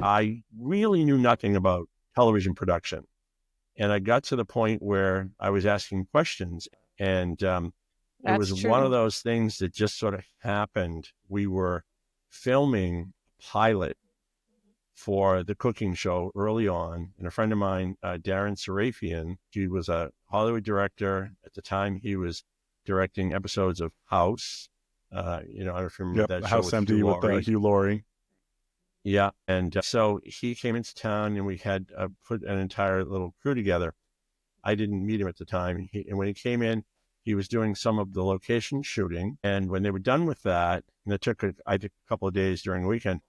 I really knew nothing about television production. And I got to the point where I was asking questions, and it was That's one of true. those things that just sort of happened. We were filming a pilot for the cooking show early on, and a friend of mine, Deran Sarafian, he was a Hollywood director. At the time, he was directing episodes of House. I don't know if you remember Yep, that the show House with Hugh MD with Laurie. Hugh Laurie. Yeah, and so he came into town, and we had put an entire little crew together. I didn't meet him at the time, and when he came in, he was doing some of the location shooting. And when they were done with that, and it took I think a couple of days during the weekend,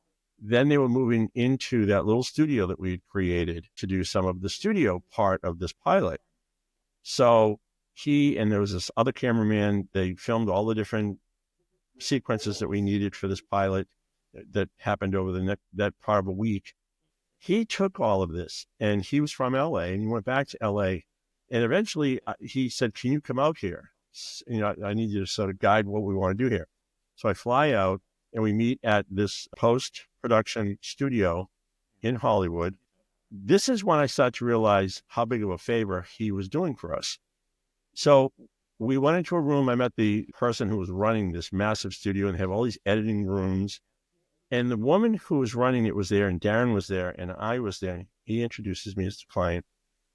then they were moving into that little studio that we had created to do some of the studio part of this pilot. So he and there was this other cameraman. They filmed all the different sequences that we needed for this pilot that happened over that part of a week. He took all of this, and he was from LA, and he went back to LA, and eventually he said, "Can you come out here? I need you to sort of guide what we want to do here." So I fly out, and we meet at this post-production studio in Hollywood. This is when I start to realize how big of a favor he was doing for us. So we went into a room. I met the person who was running this massive studio, and they have all these editing rooms. And the woman who was running it was there, and Deran was there, and I was there. He introduces me as the client,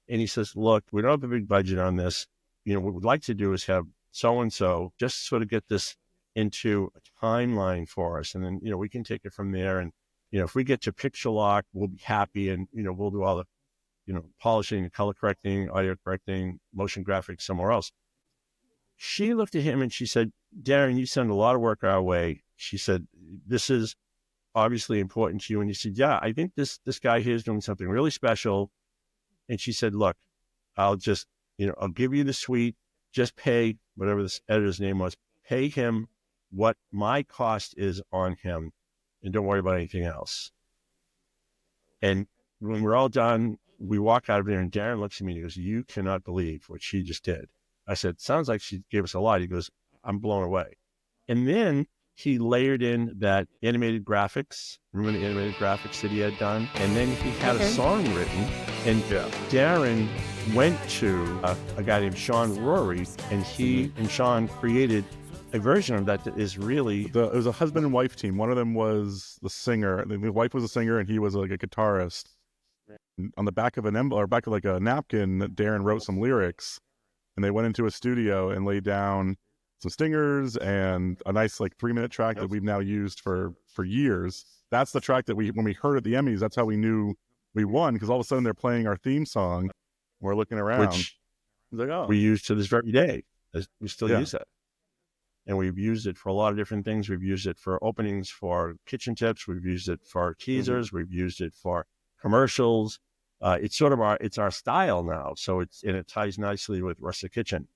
and he says, "Look, we don't have a big budget on this. What we'd like to do is have so-and-so just sort of get this into a timeline for us. And then, we can take it from there. And, if we get to picture lock, we'll be happy. And, we'll do all the, polishing, color correcting, audio correcting, motion graphics somewhere else." She looked at him and she said, "Deran, you send a lot of work our way." She said, "This is obviously important to you." And he said, "Yeah, I think this guy here is doing something really special." And she said, "Look, I'll just, I'll give you the suite, just pay whatever this editor's name was, pay him what my cost is on him, and don't worry about anything else." And when we're all done, we walk out of there, and Deran looks at me and he goes, "You cannot believe what she just did." I said, "Sounds like she gave us a lot." He goes, "I'm blown away." And then he layered in that animated graphics. Remember the animated graphics that he had done? And then he had a song written. And Deran went to a guy named Sean Rory, and he and Sean created a version of that is really... It was a husband and wife team. One of them was the singer. The wife was a singer, and he was like a guitarist. On the back of an envelope, or back of like a napkin, Deran wrote some lyrics, and they went into a studio and laid down some stingers and a nice 3-minute track that we've now used for years. That's the track that when we heard at the Emmys, that's how we knew we won, because all of a sudden they're playing our theme song. We're looking around. Which like, oh. we use to this very day. We still use it. And we've used it for a lot of different things. We've used it for openings for kitchen tips. We've used it for teasers. We've used it for commercials. It's sort of our style now. So it ties nicely with Rustic Kitchen.